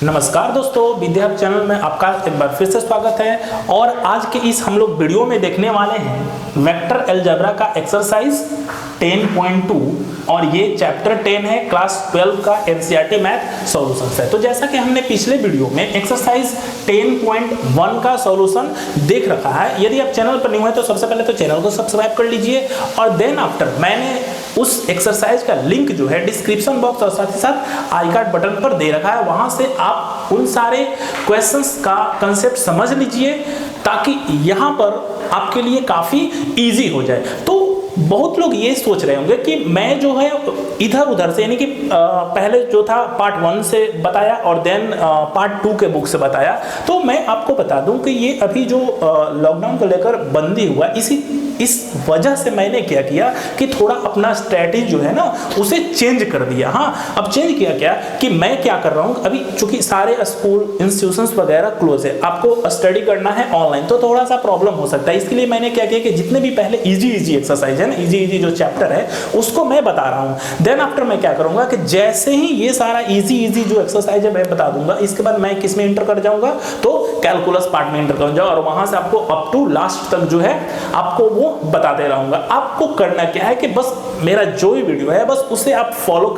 नमस्कार दोस्तों, विद्या hub channel में आपका एक बार फिर से स्वागत है। और आज के इस हम लोग वीडियो में देखने वाले हैं वेक्टर अलजेब्रा का एक्सरसाइज 10.2 और ये चैप्टर 10 है, क्लास 12 का एनसीईआरटी मैथ सॉल्यूशंस है। तो जैसा कि हमने पिछले वीडियो में एक्सरसाइज 10.1 का सॉल्यूशन देख रखा है। यदि आप चैनल पर नहीं हुए तो सबसे पहले तो चैनल को सब्सक्राइब कर लीजिए और देन आफ्टर मैंने उस एक्सरसाइज का लिंक जो है डिस्क्रिप्शन बॉक्स और साथ ही साथ आई कार्ड बटन पर दे रखा है, वहां से आप उन सारे क्वेश्चंस का कंसेप्ट समझ लीजिए ताकि यहां पर आपके लिए काफी इजी हो जाए। तो बहुत लोग ये सोच रहे होंगे कि मैं जो है इधर उधर से, यानी कि पहले जो था पार्ट 1 से बताया और देन पार्ट 2 के बुक से बताया। तो मैं आपको बता दूं कि ये अभी जो लॉकडाउन को लेकर बंदी हुआ, इस वजह से मैंने क्या किया कि थोड़ा अपना स्ट्रेटजी जो है ना उसे चेंज कर दिया। हाँ, अब चेंज किया क्या कि मैं क्या कर रहा हूँ, अभी चूंकि सारे स्कूल इंस्टीट्यूशंस वगैरह क्लोज है, आपको स्टडी करना है ऑनलाइन तो थोड़ा सा प्रॉब्लम हो सकता है। इसके लिए मैंने क्या किया कि जितने भी पहले इजी एक्सरसाइज है ना, इजी जो चैप्टर है उसको मैं बता रहा हूँ। देन आफ्टर मैं क्या करूंगा कि जैसे ही ये सारा इजी जो एक्सरसाइज है मैं बता दूंगा, इसके बाद मैं किस में इंटर कर जाऊंगा तो कैलकुलस पार्ट में इंटर कर जाऊंगा और वहां से आपको अप टू लास्ट तक जो है आपको वो बताते रहूंगा। आपको करना क्या है कि बस मेरा जो भी वीडियो है बस उसे आप फॉलो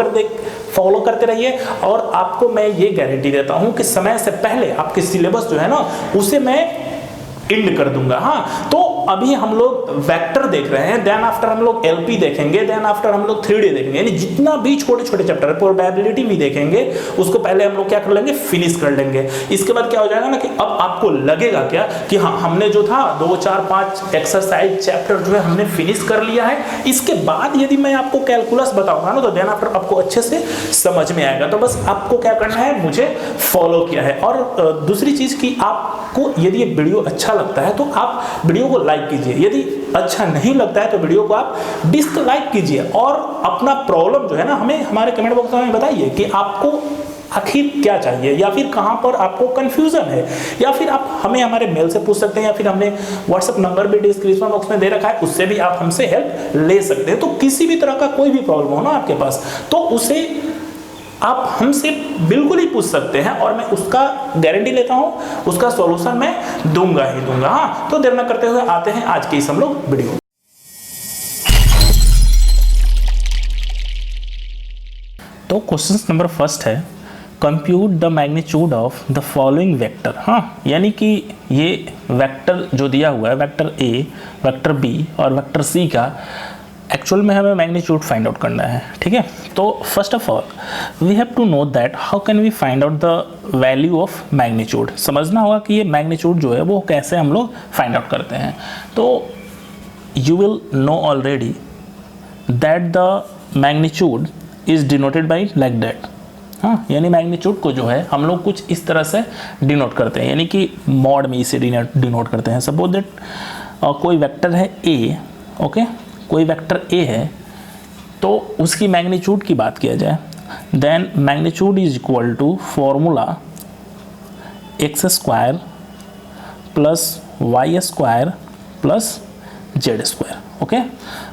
करते रहिए और आपको मैं ये गारंटी देता हूं कि समय से पहले आपके सिलेबस जो है ना उसे मैं एंड कर दूंगा। हाँ, तो अभी हम लोग वेक्टर देख रहे हैं, देन आफ्टर हम लोग एलपी देखेंगे, देन आफ्टर हम लोग 3D देखेंगे, यानी जितना भी छोटे छोटे चैप्टर है, प्रोबेबिलिटी भी देखेंगे, उसको पहले हम लोग क्या कर लेंगे, फिनिश कर लेंगे। इसके बाद क्या हो जाएगा ना कि अब आपको लगेगा क्या कि हाँ हमने जो था 2 4 5 एक्सरसाइज चैप्टर जो है हमने फिनिश कर लिया है। इसके बाद यदि मैं आपको कैलकुलस बताऊंगा ना तो देन आफ्टर आपको अच्छे से समझ में आएगा। तो बस आपको क्या करना है, मुझे फॉलो किया है। और दूसरी चीज की आपको यदि ये वीडियो अच्छा लगता है तो आप वीडियो को लाइक कीजिए, यदि अच्छा नहीं लगता है तो वीडियो को आप डिसलाइक कीजिए और अपना प्रॉब्लम जो है ना हमें हमारे कमेंट बॉक्स में बताइए कि आपको आखिर क्या चाहिए या फिर कहां पर आपको कंफ्यूजन है, या फिर आप हमें हमारे मेल से पूछ सकते हैं या फिर हमने व्हाट्सएप नंबर भी डिस्क्रिप्शन बॉक्स में दे रखा है, उससे भी आप हमसे हेल्प ले सकते हैं। तो किसी भी तरह का कोई भी प्रॉब्लम हो ना आपके पास तो उसे आप हमसे बिल्कुल ही पूछ सकते हैं और मैं उसका गारंटी लेता हूं, उसका सॉल्यूशन मैं दूंगा ही दूंगा। हाँ, तो देर न करते हुए आते हैं आज के इस हम लोग वीडियो। तो क्वेश्चन नंबर फर्स्ट है, compute the magnitude of the following vector. हाँ, यानी कि ये वेक्टर जो दिया हुआ है, वेक्टर ए, वेक्टर बी और वेक्टर सी का एक्चुअल में हमें मैग्नीट्यूड फाइंड आउट करना है। ठीक है, तो first of all we have to know that how can we find out the value of magnitude. समझना होगा कि ये मैग्नीट्यूड जो है वो कैसे हम लोग फाइंड आउट करते हैं। तो you will know already that the magnitude is denoted by like that. हाँ, यानी मैग्नीट्यूड को जो है हम लोग कुछ इस तरह से डिनोट करते हैं, यानी कि मॉड में इसे डिनोट करते हैं। सपोज दैट कोई वेक्टर है ए, ओके, कोई वेक्टर ए है तो उसकी मैग्नीट्यूड की बात किया जाए, then magnitude is equal to formula X square plus Y square plus Z square. Okay,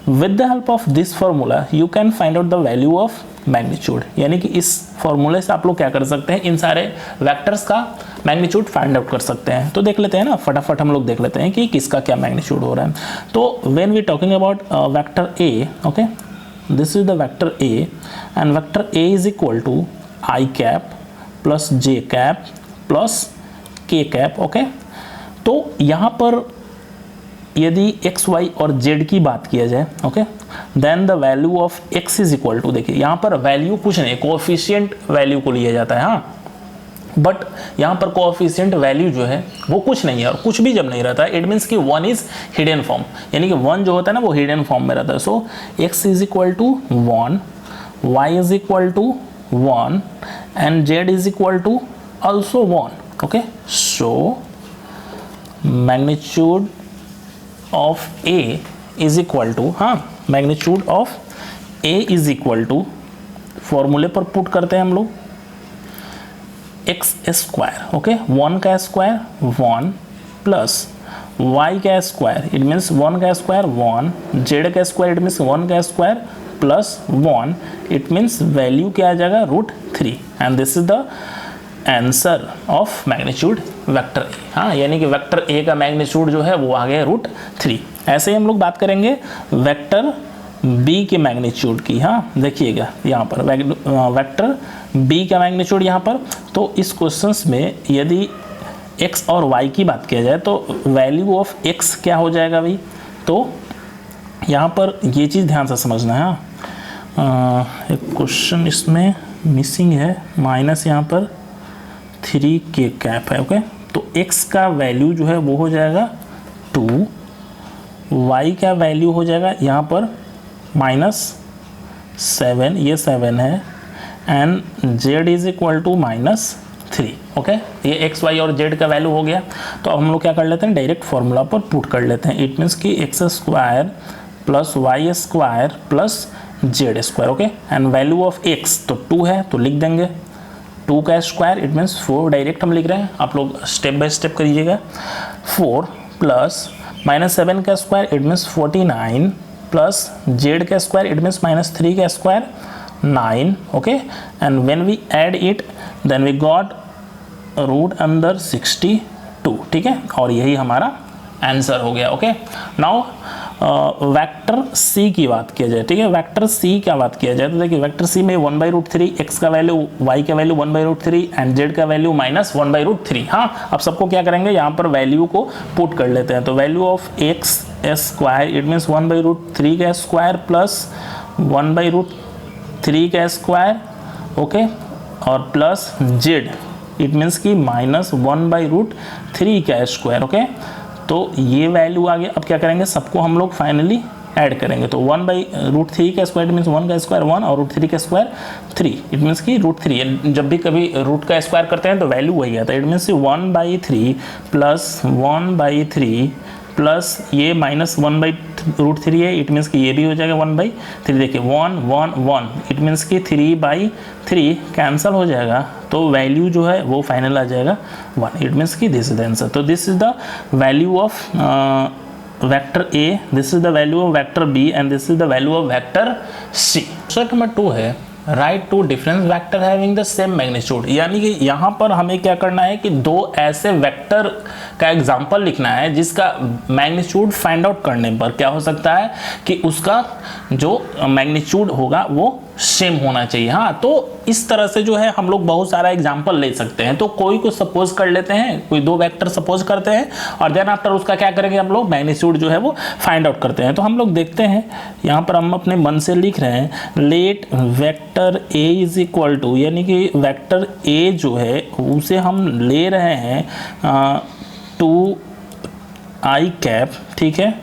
with the help of this formula you can find out the value of magnitude. यानी कि इस फॉर्मूले से आप लोग क्या कर सकते हैं, इन सारे वेक्टर्स का मैग्नीट्यूड फाइंड आउट कर सकते हैं। तो देख लेते हैं ना, फटाफट हम लोग देख लेते हैं कि किसका क्या मैग्नीट्यूड हो रहा है। तो when we talking about vector A, okay, this is the vector A and vector A is equal to I cap plus J cap plus के कैप। ओके, तो यहाँ पर यदि एक्स वाई और जेड की बात किया जाए, okay, then the value of X is equal to, देखिए यहाँ पर वैल्यू कुछ नहीं, कोएफिशिएंट वैल्यू को लिया जाता है। हाँ, बट यहाँ पर कोएफिशिएंट वैल्यू जो है वो कुछ नहीं है और कुछ भी जब नहीं रहता है इट मीन्स कि 1 इज हिडन फॉर्म, यानी कि 1 जो होता है ना वो हिडन फॉर्म में रहता है। So x is equal to 1, y is equal to 1 and z is equal to also 1। Okay, so magnitude of a is equal to, हाँ, magnitude of a is equal to, फॉर्मूले पर put करते हैं हम लोग एक्स स्क्वायर, ओके, 1 का square 1 plus y का square it means 1 का स्क्वायर 1, z का स्क्वायर इट मीन्स 1 का square plus 1 it means value क्या आ जाएगा √3 and this is the answer of magnitude vector A. हाँ, यानी कि वेक्टर ए का मैग्नीट्यूड जो है वो आ गया √3। ऐसे ही हम लोग बात करेंगे वेक्टर बी के मैग्नीट्यूड की। हाँ, देखिएगा यहाँ पर वेक्टर बी का मैग्नीट्यूड यहाँ पर। तो इस क्वेश्चंस में यदि x और y की बात किया जाए तो वैल्यू ऑफ x क्या हो जाएगा भाई, तो यहाँ पर ये चीज़ ध्यान से समझना है। एक क्वेश्चन इसमें मिसिंग है, माइनस यहाँ पर 3k कैप है। ओके, तो x का वैल्यू जो है वो हो जाएगा 2, y का वैल्यू हो जाएगा यहाँ पर -7, ये 7 है, and z is equal to -3। Okay, ये x, y और z का वैल्यू हो गया। तो अब हम लोग क्या कर लेते हैं, डायरेक्ट फॉर्मूला पर पुट कर लेते हैं। इट मीन्स कि x² + y² + z²। Okay, and value of x तो 2 है, तो लिख देंगे 2 का स्क्वायर, इट मीन्स 4, डायरेक्ट हम लिख रहे हैं। आप लोग स्टेप बाय स्टेप करिएगा। 4 प्लस -7 का square, it means 49, plus z का स्क्वायर, इट मीन्स -3 का square, 9। Okay, and when we add it then we got √62। ठीक है, और यही हमारा आंसर हो गया। ओके, नाउ वेक्टर सी की बात किया जाए। ठीक है, वेक्टर सी क्या बात किया जाए, तो देखिए वेक्टर सी में 1/√3, x का वैल्यू, y का वैल्यू 1/√3 एंड z का वैल्यू -1/√3। हाँ, अब सबको क्या करेंगे, यहाँ पर वैल्यू को पुट कर लेते हैं। तो value of x² it means 1/√3 का स्क्वायर प्लस 1/√3 का स्क्वायर। ओके, और प्लस z इट मीन्स कि -1/√3 का स्क्वायर। ओके, तो ये वैल्यू आ गया। अब क्या करेंगे, सबको हम लोग फाइनली ऐड करेंगे। तो 1/√3 का स्क्वायर मीन्स 1 का स्क्वायर 1 और √3 का स्क्वायर 3, इट मीन्स कि √3। जब भी कभी रूट का स्क्वायर करते हैं तो वैल्यू वही आता है। इट मीन्स 1/3 प्लस 1/3 प्लस ये -1/√3 है, इट मीन्स कि ये भी हो जाएगा 1/3। देखिए 1 1 1, इट मीन्स कि 3/3 कैंसिल हो जाएगा, तो वैल्यू जो है वो फाइनल आ जाएगा 1। इट मीन्स कि दिस इज द आंसर। तो this is the value of vector A, this is the value of vector B and this is the value of vector C. Step number 2 है write two difference vector having the same magnitude. यानी कि यहाँ पर हमें क्या करना है कि दो ऐसे वेक्टर का एग्जाम्पल लिखना है जिसका मैग्नीट्यूड फाइंड आउट करने पर क्या हो सकता है कि उसका जो मैग्नीट्यूड होगा वो सेम होना चाहिए। हाँ, तो इस तरह से जो है हम लोग बहुत सारा एग्जाम्पल ले सकते हैं। तो कोई को सपोज कर लेते हैं, कोई दो वेक्टर सपोज करते हैं और देन आफ्टर उसका क्या करेंगे हम लोग, मैग्नीट्यूड जो है वो फाइंड आउट करते हैं। तो हम लोग देखते हैं, यहाँ पर हम अपने मन से लिख रहे हैं, let vector A is equal to, यानी कि वेक्टर ए जो है उसे हम ले रहे हैं 2i कैप, ठीक है,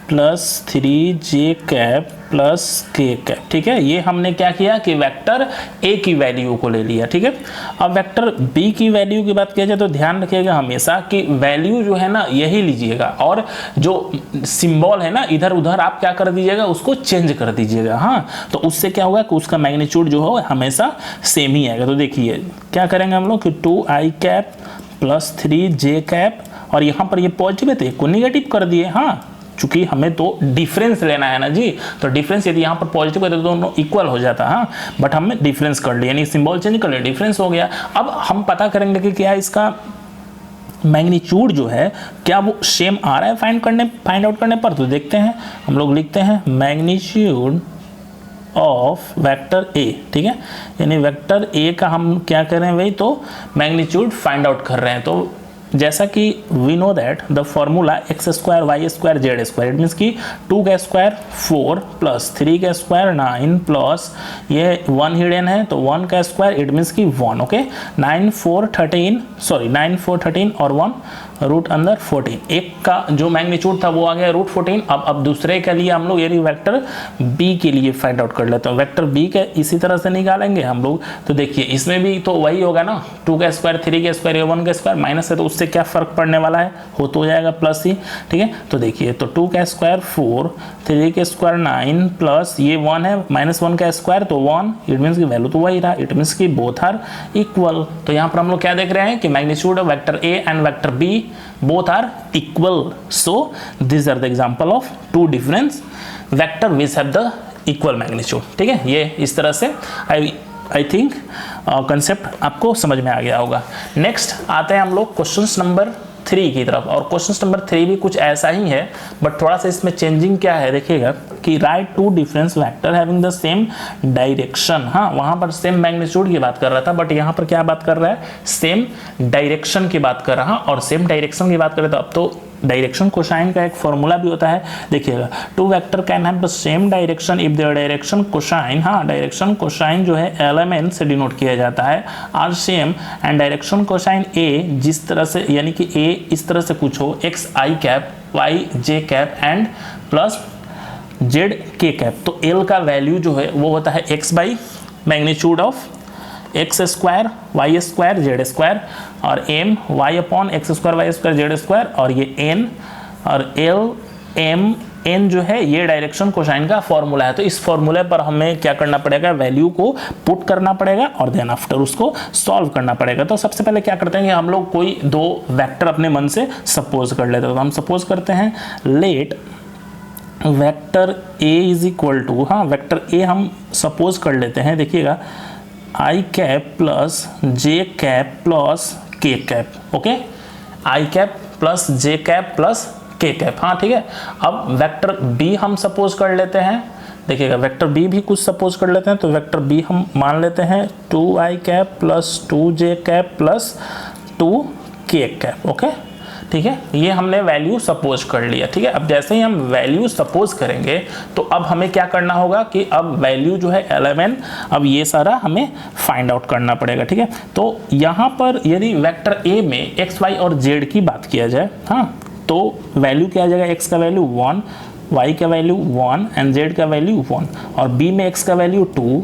plus 3j cap plus k cap. ठीक है, ये हमने क्या किया कि वेक्टर a की वैल्यू को ले लिया। ठीक है, अब वेक्टर b की वैल्यू की बात किया जाए तो ध्यान रखिएगा हमेशा कि वैल्यू जो है ना यही लीजिएगा और जो सिंबल है ना इधर उधर आप क्या कर दीजिएगा, उसको चेंज कर दीजिएगा। हाँ, तो उससे क्या होगा कि उसका मैग्नीट्यूड जो हो हमेशा सेम ही आएगा। तो देखिए क्या करेंगे हम लोग कि 2i cap plus 3j cap, और यहाँ पर ये पॉजिटिव है तो एक को निगेटिव कर दिए। हाँ, चूंकि हमें तो डिफरेंस लेना है ना जी, तो डिफरेंस यदि यहाँ पर पॉजिटिव है तो दोनों इक्वल हो जाता है। हाँ, बट हमने डिफरेंस कर लिया, यानी सिंबल चेंज कर लिया, डिफरेंस हो गया। अब हम पता करेंगे कि क्या इसका मैग्नीट्यूड जो है क्या वो सेम आ रहा है फाइंड आउट करने पर। तो देखते हैं, हम लोग लिखते हैं मैग्नीट्यूड ऑफ वेक्टर ए। ठीक है, यानी वेक्टर ए का हम क्या कर रहे हैं भाई, तो मैग्नीट्यूड फाइंड आउट कर रहे हैं। तो जैसा कि we know that the formula x square Y square Z square, it means कि 2 का स्क्वायर 4 प्लस 3 का स्क्वायर 9 प्लस ये 1 हिडन है तो 1 का स्क्वायर, इट मीन्स कि 1। ओके, 9 4 13 और 1 रूट अंदर 14। एक का जो मैग्नीट्यूड था वो आ गया √14। अब दूसरे के लिए हम लोग यानी वेक्टर बी के लिए फाइंड आउट कर लेते हैं। वेक्टर बी के इसी तरह से निकालेंगे हम लोग। तो देखिए इसमें भी तो वही होगा ना, 2 का स्क्वायर 3 का स्क्वायर 1 का स्क्वायर माइनस है तो उससे क्या फर्क पड़ने वाला है, हो तो जाएगा प्लस ही। ठीक है, तो देखिए तो 2 का स्क्वायर 4 3 का स्क्वायर 9 प्लस ये 1 है -1 का स्क्वायर तो 1, इट मीन्स की वैल्यू तो वही रहा, इट मीन्स की बोथ आर इक्वल। तो यहाँ पर हम लोग क्या देख रहे हैं कि magnitude of vector A and vector b both are equal, so these are the example of two different vector which have the equal magnitude। ठीक है, ये इस तरह से आई आई थिंक कंसेप्ट आपको समझ में आ गया होगा। नेक्स्ट आते हैं हम लोग क्वेश्चन नंबर 3 की तरफ, और क्वेश्चन नंबर 3 भी कुछ ऐसा ही है, बट थोड़ा सा इसमें चेंजिंग क्या है देखिएगा कि write two difference vector having the same direction. हाँ, वहां पर सेम मैग्नीट्यूड की बात कर रहा था, बट यहाँ पर क्या बात कर रहा है, सेम डायरेक्शन की बात कर रहा, और सेम डायरेक्शन की बात करें तो अब तो डायरेक्शन कोसाइन का एक फॉर्मूला भी होता है। देखिएगा, two vector can have the same direction if their direction cosine, हाँ डायरेक्शन कोसाइन जो है एलिमेंट से डिनोट किया जाता है, are same, and direction cosine a जिस तरह से, यानी कि ए इस तरह से कुछ हो, X I cap, Y J cap and plus Z K cap, तो एल का वैल्यू जो है वो होता है X by magnitude of X square Y square Z square, और M Y upon X square Y square Z square, और ये एन और एल एम एन जो है ये डायरेक्शन कोसाइन का फॉर्मूला है। तो इस फॉर्मूले पर हमें क्या करना पड़ेगा, वैल्यू को पुट करना पड़ेगा और देन आफ्टर उसको सॉल्व करना पड़ेगा। तो सबसे पहले क्या करते हैं कि हम लोग कोई दो वेक्टर अपने मन से सपोज कर लेते हैं। तो हम सपोज करते हैं let vector A is equal to, हाँ वेक्टर ए हम सपोज कर लेते हैं, देखिएगा i cap plus J cap plus के cap, okay, i cap plus J cap plus के कैप, हाँ ठीक है। अब वेक्टर बी हम सपोज कर लेते हैं, देखिएगा वेक्टर बी भी कुछ सपोज कर लेते हैं, तो वेक्टर बी हम मान लेते हैं 2i cap plus 2j cap plus 2k cap, okay ठीक है। ये हमने वैल्यू सपोज कर लिया, ठीक है। अब जैसे ही हम वैल्यू सपोज करेंगे तो अब हमें क्या करना होगा कि अब वैल्यू जो है एलिमेंट, अब ये सारा हमें फाइंड आउट करना पड़ेगा, ठीक है। तो यहाँ पर यदि वेक्टर ए में एक्स वाई और जेड की बात किया जाए, हाँ, तो वैल्यू क्या आ जाएगा, एक्स का वैल्यू 1, वाई का वैल्यू 1 एंड जेड का वैल्यू 1, और बी में एक्स का वैल्यू 2,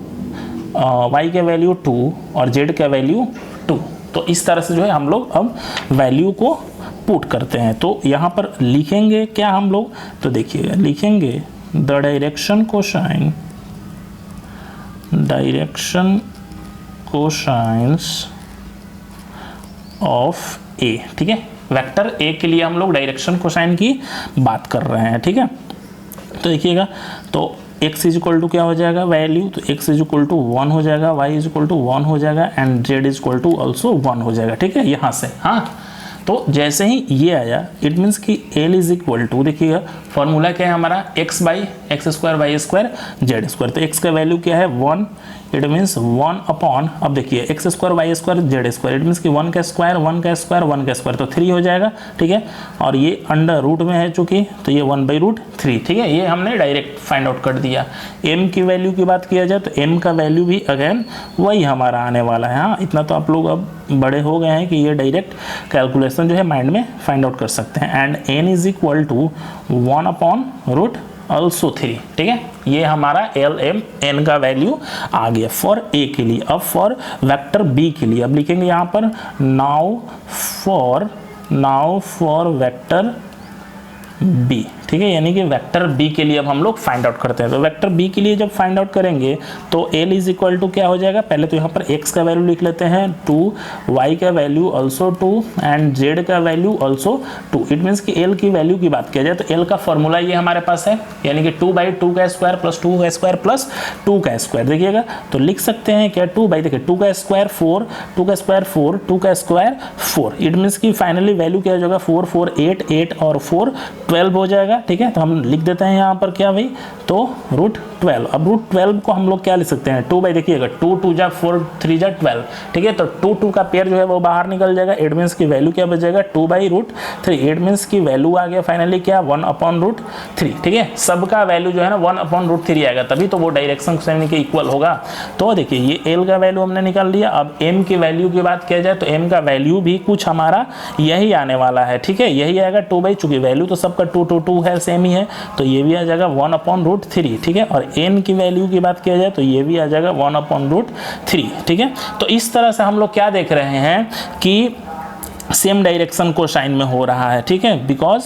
वाई का वैल्यू 2 और जेड का वैल्यू 2। तो इस तरह से जो है हम लोग अब वैल्यू को पुट करते हैं। तो यहाँ पर लिखेंगे क्या हम लोग, तो देखिएगा लिखेंगे द डायरेक्शन कोसाइंस ऑफ ए, ठीक है। वेक्टर ए के लिए हम लोग डायरेक्शन कोसाइन की बात कर रहे हैं, ठीक है। तो देखिएगा, तो x इज इक्वल टू क्या हो जाएगा वैल्यू, तो x इज इक्वल टू 1 हो जाएगा, y इज इक्वल टू 1 हो जाएगा and z is equal to also 1 हो जाएगा, ठीक है, यहाँ से। हाँ, तो जैसे ही ये आया इट मीन्स कि L इज इक्वल टू, देखिएगा फॉर्मूला क्या है हमारा, x by x square Y square Z square. तो x का वैल्यू क्या है 1, इट मीन्स 1 अपॉन, अब देखिए x square Y square Z square, it means कि 1 का स्क्वायर 1 का स्क्वायर 1 का स्क्वायर, तो 3 हो जाएगा, ठीक है। और ये अंडर रूट में है चूंकि, तो ये 1/√3, ठीक है। ये हमने डायरेक्ट फाइंड आउट कर दिया। m की वैल्यू की बात किया जाए तो m का वैल्यू भी अगेन वही हमारा आने वाला है। हाँ, इतना तो आप लोग अब बड़े हो गए हैं कि ये डायरेक्ट कैलकुलेशन जो है माइंड में फाइंड आउट कर सकते हैं। And n is equal to 1/√3 also 3, ठीक है। ये हमारा एल एम एन का वैल्यू आ गया फॉर ए के लिए। अब फॉर वेक्टर बी के लिए अब लिखेंगे यहाँ पर नाउ फॉर वेक्टर बी, ठीक है, यानी कि वेक्टर बी के लिए अब हम लोग फाइंड आउट करते हैं। तो वेक्टर बी के लिए जब फाइंड आउट करेंगे तो L इज इक्वल टू क्या हो जाएगा, पहले तो यहाँ पर x का वैल्यू लिख लेते हैं 2, y का वैल्यू ऑल्सो 2 एंड z का वैल्यू ऑल्सो 2। इट मीन्स कि L की वैल्यू की बात किया जाए तो L का फॉर्मूला ये हमारे पास है, यानी कि 2/2 का स्क्वायर प्लस 2 का स्क्वायर प्लस 2 का स्क्वायर। देखिएगा तो लिख सकते हैं क्या 2 बाई, देखिए 2 का स्क्वायर 4, 2 का स्क्वायर 4, 2 का स्क्वायर 4। इट मीन्स कि फाइनली वैल्यू क्या हो जाएगा 4 4 8 8 और 4 12 हो जाएगा, ठीक है। तो हम लिख देते हैं यहाँ पर क्या भाई, तो √12। अब √12 को हम लोग क्या लिख सकते हैं 2 बाई, देखिएगा 2 2 जा 4 3 जा 12, ठीक है। तो 2 2 का पेयर जो है वो बाहर निकल जाएगा। इट मीन्स की वैल्यू क्या बचेगा 2/√3। इट मीन्स की वैल्यू आ गया फाइनली क्या 1/√3, ठीक है। सबका वैल्यू जो है ना 1/√3 आएगा, तभी तो वो डायरेक्शन कोसाइन के इक्वल होगा। तो देखिए ये L का वैल्यू हमने निकाल लिया। अब M की वैल्यू की बात किया जाए तो M का वैल्यू भी कुछ हमारा यही आने वाला है, ठीक है, यही आएगा 2/, चूंकि वैल्यू तो सबका 2 2 2 है, सेम ही है, तो ये भी आ जाएगा 1/√3, ठीक है। और n की वैल्यू की बात किया जाए तो ये भी आ जाएगा 1/√3, ठीक है। तो इस तरह से हम लोग क्या देख रहे हैं कि सेम डायरेक्शन कोसाइन में हो रहा है, ठीक है, बिकॉज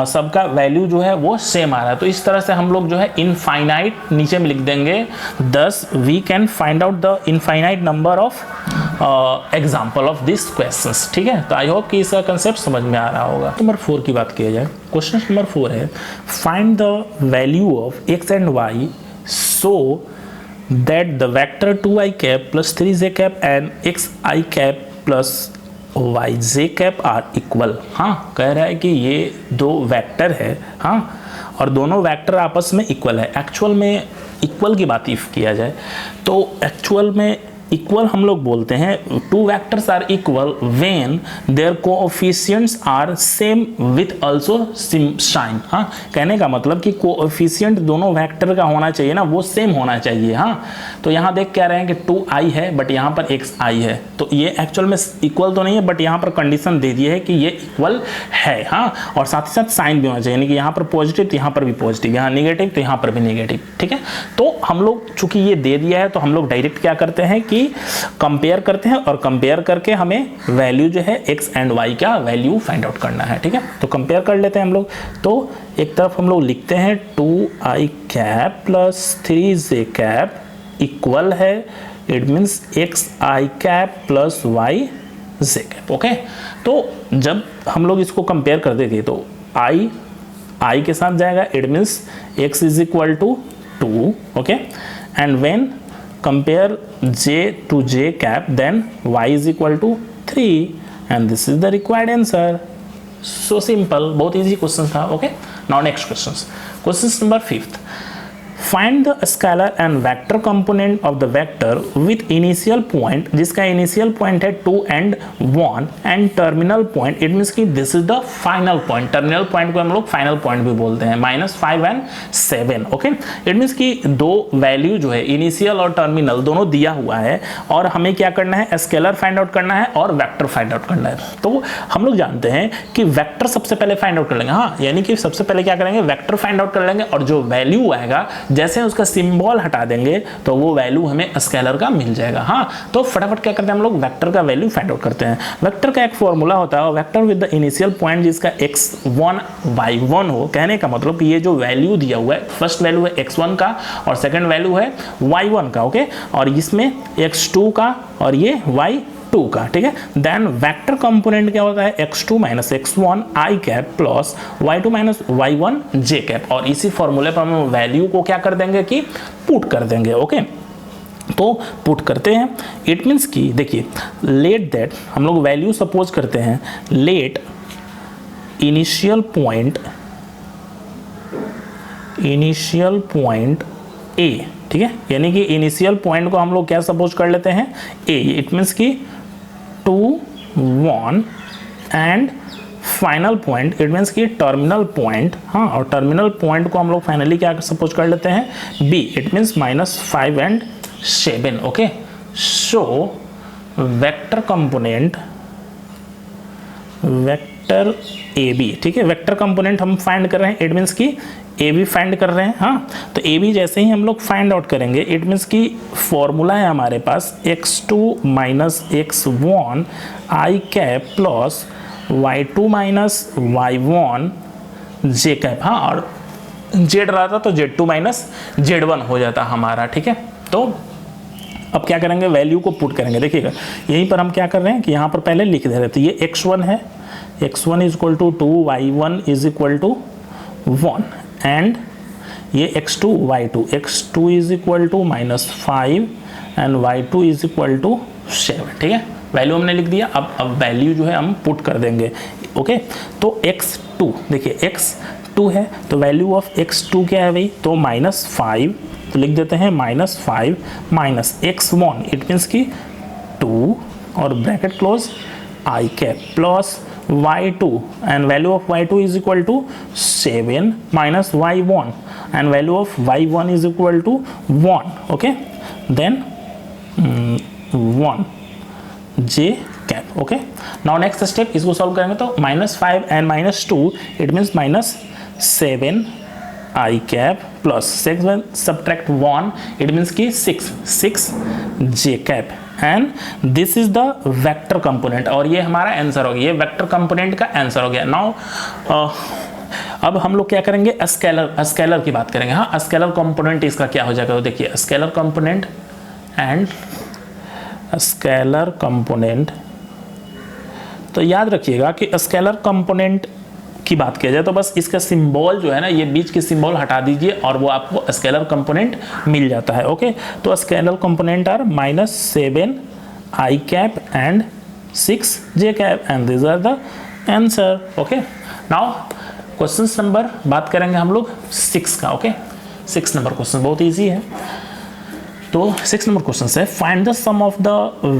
सबका वैल्यू जो है वो सेम आ रहा है। तो इस तरह से हम लोग जो है इनफाइनाइट नीचे में लिख देंगे, thus we can find out the infinite number of example of this questions, ठीक है। तो आई होप कि इसका कंसेप्ट समझ में आ रहा होगा। नंबर 4 की बात किया जाए, क्वेश्चन नंबर 4 है find the value of x and y so that the vector 2i cap plus 3j cap and xi cap plus yj cap are equal. हाँ, कह रहा है कि ये दो वेक्टर है, हाँ, और दोनों वेक्टर आपस में इक्वल है। एक्चुअल में इक्वल की बात इफ किया जाए तो एक्चुअल में इक्वल हम लोग बोलते हैं two vectors are equal when their coefficients are same with also sign. हाँ, कहने का मतलब कि कोएफिशिएंट दोनों वेक्टर का होना चाहिए ना, वो सेम होना चाहिए। हाँ, तो यहाँ देख क्या रहे हैं कि 2i है बट यहाँ पर xi है, तो ये एक्चुअल में इक्वल तो नहीं है बट यहाँ पर कंडीशन दे दी है कि ये इक्वल है। हाँ, और साथ ही साथ साइन भी होना चाहिए, यानी कि यहाँ पर पॉजिटिव तो यहाँ पर भी पॉजिटिव, यहाँ नेगेटिव तो यहाँ पर भी नेगेटिव। ठीक है, तो हम लोग चूंकि ये दे दिया है तो हम लोग डायरेक्ट क्या करते हैं कि कंपेयर करते हैं, और कंपेयर करके हमें वैल्यू जो है x एंड y का वैल्यू फाइंड आउट करना है। ठीक है, तो कंपेयर कर लेते हैं हम लोग। तो एक तरफ हम लोग लिखते हैं 2i cap plus 3j cap equal है, it means xi cap plus yj cap. Okay, तो जब हम लोग इसको कंपेयर कर देंगे तो i के साथ जाएगा, it means x is equal to 2। Okay, and when compare j to j cap, then y is equal to 3 and this is the required answer. So simple, बहुत easy question था। Okay, now next questions. Questions number 5th. Find the scalar and vector component of the vector with initial point, जिसका initial point है 2 and 1 and terminal point, it means कि this is the final point, terminal point को हम लोग final point भी बोलते हैं, -5 and 7। okay, it means कि दो वैल्यू जो है initial और terminal दोनों दिया हुआ है और हमें क्या करना है, स्केलर फाइंड आउट करना है और वेक्टर फाइंड आउट करना है। तो हम लोग जानते हैं कि वेक्टर सबसे पहले फाइंड आउट कर लेंगे। हाँ, यानी कि सबसे पहले क्या करेंगे, वेक्टर फाइंड आउट कर लेंगे और जो वैल्यू आएगा जैसे उसका सिंबल हटा देंगे तो वो वैल्यू हमें स्केलर का मिल जाएगा। हाँ, तो फटाफट क्या करते हैं हम लोग, वेक्टर का वैल्यू फाइंड आउट करते हैं। वेक्टर का एक फॉर्मूला होता है, vector with the initial point जिसका x1 y1 हो। कहने का मतलब कि ये जो वैल्यू दिया हुआ है, फर्स्ट वैल्यू है x1 का और सेकंड वैल्यू है y1 का। ओके, और इसमें x2 का और ये y2 का। ठीक है, देन वेक्टर कंपोनेंट क्या होता है, x2 minus x1 i cap plus y2 minus y1 j cap, और इसी फॉर्मूले पर हम वैल्यू को क्या कर देंगे कि पुट कर देंगे। ओके, तो पुट करते हैं, इट मीन्स कि देखिए लेट दैट, हम लोग वैल्यू सपोज करते हैं, लेट इनिशियल पॉइंट a। ठीक है, यानी कि इनिशियल पॉइंट को हम लोग क्या सपोज कर लेते हैं, a, इट मीन्स कि 2 1 and final point, it means कि टर्मिनल पॉइंट। हाँ, और टर्मिनल पॉइंट को हम लोग फाइनली क्या सपोज कर लेते हैं, b, it means -5 and 7। Okay, so vector component vector a b. ठीक है, वेक्टर कंपोनेंट हम फाइंड कर रहे हैं, इट मीन्स कि ए बी फाइंड कर रहे हैं। हाँ, तो ए बी जैसे ही हम लोग फाइंड आउट करेंगे, इट मीन्स कि फॉर्मूला है हमारे पास x2 minus x1 i cap plus y2 minus y1 j cap. हाँ, और z रहता तो z2 माइनस z1 हो जाता हमारा। ठीक है, तो अब क्या करेंगे, वैल्यू को पुट करेंगे। देखिएगा यहीं पर हम क्या कर रहे हैं कि यहाँ पर पहले लिख दे रहे थे, ये x1 है, x1 is equal to 2, y1 is equal to 1 and ये x2 y2, x2 is equal to -5 and y2 is equal to 7। ठीक है, वैल्यू हमने लिख दिया। अब वैल्यू जो है हम पुट कर देंगे। ओके, तो x2, देखिए x2 है तो वैल्यू ऑफ x2 क्या है भाई, तो -5, तो लिख देते हैं -5 माइनस x1, इट मीन्स की 2 और bracket close i cap plus y2 and value of y2 is equal to 7 minus y1 and value of y1 is equal to 1. Okay, then 1 j cap. Okay, now next step इसको solve करेंगे तो -5 and -2 it means -7 i cap plus 7 subtract 1 it means कि 6 j cap and this is the vector component, और ये हमारा answer हो गया, ये वेक्टर कंपोनेंट का आंसर हो गया। नाउ अब हम लोग क्या करेंगे, स्केलर की बात करेंगे। हाँ, स्केलर कंपोनेंट इसका क्या हो जाएगा, तो देखिए scalar component and scalar component, तो याद रखिएगा कि स्केलर कंपोनेंट की बात किया जाए तो बस इसका सिंबल जो है ना, ये बीच के सिंबल हटा दीजिए और वो आपको स्केलर कंपोनेंट मिल जाता है। ओके, तो scalar component are -7 I cap and 6 J cap and these are the answer। Okay, now question number बात करेंगे हम लोग 6 का। ओके, 6 नंबर क्वेश्चन बहुत इजी है। तो 6 नंबर क्वेश्चन है, find the sum of the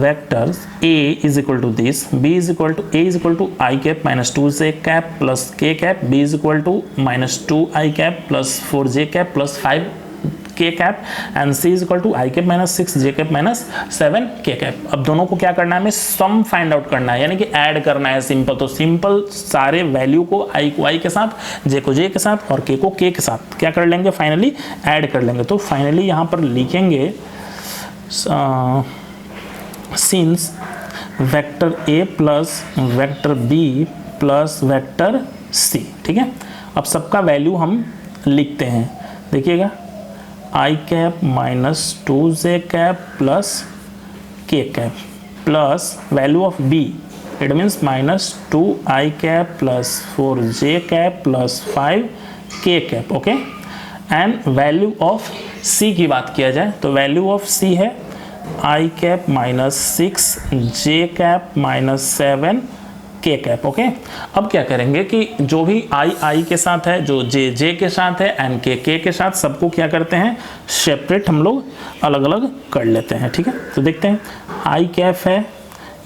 vectors a is equal to this, b is equal to a is equal to I cap minus 2j cap plus k cap, b is equal to -2I cap plus 4j cap plus 5k cap and c is equal to I cap minus 6j cap minus 7k cap. अब दोनों को क्या करना है, हमें sum find out करना है, यानी कि ऐड करना है। सिंपल, तो सिंपल सारे वैल्यू को I को I के साथ, j को j के साथ और k को k के साथ क्या कर लेंगे, फाइनली ऐड कर लेंगे। तो फाइनली यहाँ पर लिखेंगे since vector a plus vector b plus vector c। ठीक है, अब सबका वैल्यू हम लिखते हैं। देखिएगा, I cap minus 2j cap plus k cap plus value of b, it means -2I cap plus 4j cap plus 5k cap. Okay, and value of c की बात किया जाए तो वैल्यू ऑफ c है I cap minus 6j cap minus 7k cap. Okay, अब क्या करेंगे कि जो भी I के साथ है, जो j के साथ है एंड k के साथ, सबको क्या करते हैं, सेपरेट हम लोग अलग अलग कर लेते हैं। ठीक है, तो देखते हैं, I कैप है,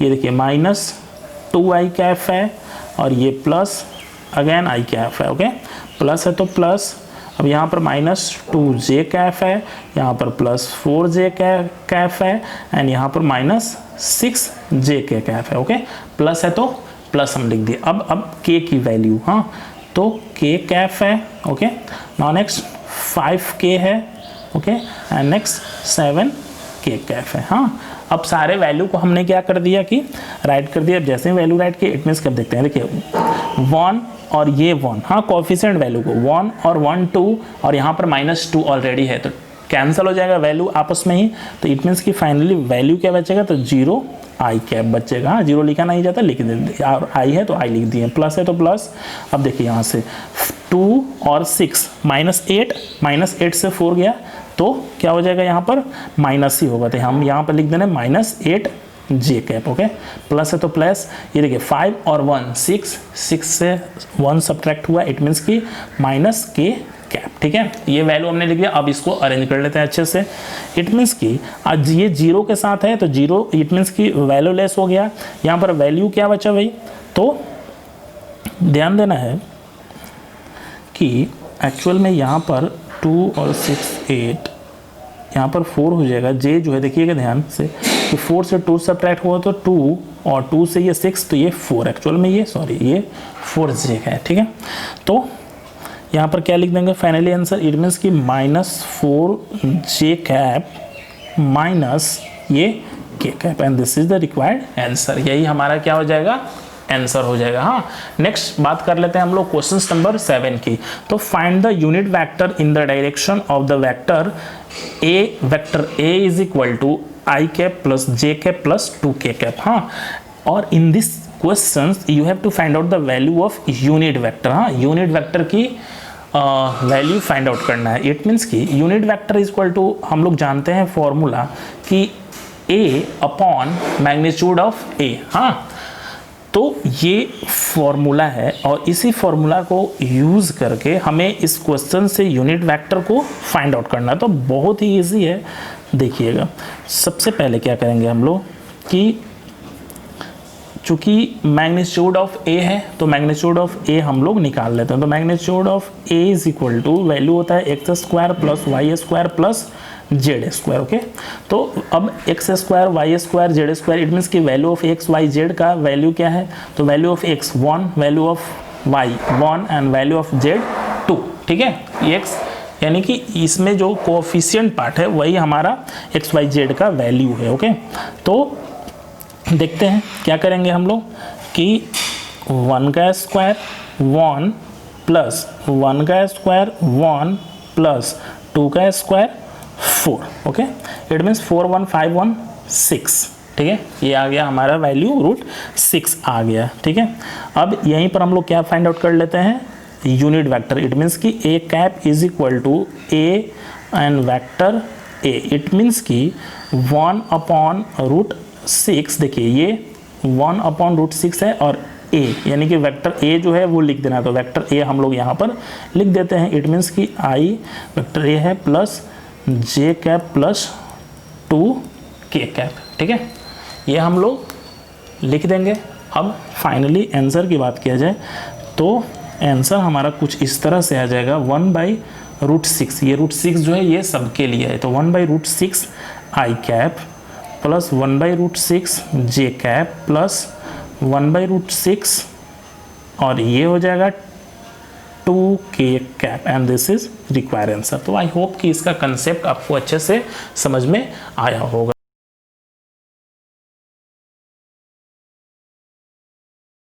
ये देखिए -2I कैप है और ये प्लस अगेन I कैप है। ओके, प्लस है तो प्लस, अब यहाँ पर -2j कैप है, यहाँ पर +4j कैप है एंड यहाँ पर -6j कैप है। ओके, प्लस है तो प्लस हम लिख दिए। अब k की वैल्यू, हाँ, तो k कैप है। ओके, नाउ नेक्स्ट 5k है। Okay, and next 7k cap है। हाँ, अब सारे वैल्यू को हमने क्या कर दिया कि राइट कर दिया। अब जैसे ही वैल्यू राइट किए, इट मीन्स कब देखते हैं, देखिए 1 और ये 1, हाँ, कोएफिशिएंट वैल्यू को 1 और 1 2 और यहाँ पर -2 ऑलरेडी है तो कैंसिल हो जाएगा वैल्यू आपस में ही। तो इट मीन्स कि फाइनली वैल्यू क्या बचेगा, तो 0 I कैप बचेगा। हाँ, 0 लिखा नहीं जाता, लिख दे, और I है तो I लिख दिए, प्लस है तो प्लस। अब देखिए यहाँ से 2 और 6 -8 से 4 गया तो क्या हो जाएगा, यहाँ पर माइनस ही होगा, तो हम यहाँ पर लिख देना -8j कैप। ओके, प्लस है तो प्लस, ये देखिए 5 और 1 6 से 1 सब्ट्रैक्ट हुआ, इट मीन्स कि -k कैप। ठीक है, ये वैल्यू हमने लिख दिया। अब इसको अरेंज कर लेते हैं अच्छे से। इट मीन्स कि आज ये 0 के साथ है तो 0, इट मीन्स कि वैल्यू लेस हो गया। यहाँ पर वैल्यू क्या बचा भाई, तो ध्यान देना है कि एक्चुअल में यहाँ पर 2 और 6 8, यहाँ पर 4 हो जाएगा। j जो है देखिएगा ध्यान से कि 4 से 2 सब्ट्रैक्ट हुआ तो 2 और 2 से ये 6 तो ये 4, एक्चुअल में ये 4j है। ठीक है, तो यहाँ पर क्या लिख देंगे फाइनली आंसर, इट मीन्स कि -4j कैप माइनस ये k cap and this is the required answer. यही हमारा क्या हो जाएगा, आंसर हो जाएगा। हाँ, नेक्स्ट बात कर लेते हैं हम लोग क्वेश्चन नंबर 7 की। तो find the unit vector in the direction of the vector a is equal to I cap plus j cap plus 2k cap. हाँ, और in this questions you have to find out the value of unit vector. हाँ, unit vector की value find out करना है। It means कि unit vector is equal to, हम लोग जानते हैं फॉर्मूला कि a upon magnitude of a। हाँ, तो ये फॉर्मूला है और इसी फॉर्मूला को यूज़ करके हमें इस क्वेश्चन से यूनिट वेक्टर को फाइंड आउट करना है। तो बहुत ही इजी है, देखिएगा। सबसे पहले क्या करेंगे हम लोग कि चूँकि मैग्नीट्यूड ऑफ a है तो मैग्नीट्यूड ऑफ a हम लोग निकाल लेते हैं। तो magnitude of a is equal to value होता है x² plus y² plus z²। Okay, तो अब x² y² z², it means की value of x y z का वैल्यू क्या है, तो value of x 1, value of y 1 and value of z 2। ठीक है, x यानी कि इसमें जो कोएफिशिएंट पार्ट है वही हमारा x y z का वैल्यू है। ओके, तो देखते हैं क्या करेंगे हम लोग कि 1 का स्क्वायर 1 प्लस 1 का स्क्वायर 1 प्लस 2 का स्क्वायर 4। Okay, it means 4 1 5 1 6। ठीक है, ये आ गया हमारा वैल्यू √6 आ गया। ठीक है, अब यहीं पर हम लोग क्या फाइंड आउट कर लेते हैं, यूनिट वेक्टर। इट मीन्स कि a cap is equal to a and vector a। It means कि 1/√6, देखिए ये 1/√6 है और a यानी कि वेक्टर a जो है वो लिख देना, तो वेक्टर a हम लोग यहाँ पर लिख देते हैं। इट मीन्स कि i वेक्टर a है plus j cap plus 2k cap. ठीक है, ये हम लोग लिख देंगे। अब फाइनली आंसर की बात किया जाए तो आंसर हमारा कुछ इस तरह से आ जाएगा 1/√6। ये √6 जो है ये सबके लिए है, तो 1/√6 i cap plus 1/√6 j cap plus 1/√6 और ये हो जाएगा 2k cap and this is required answer. तो आई होप कि इसका कंसेप्ट आपको अच्छे से समझ में आया होगा।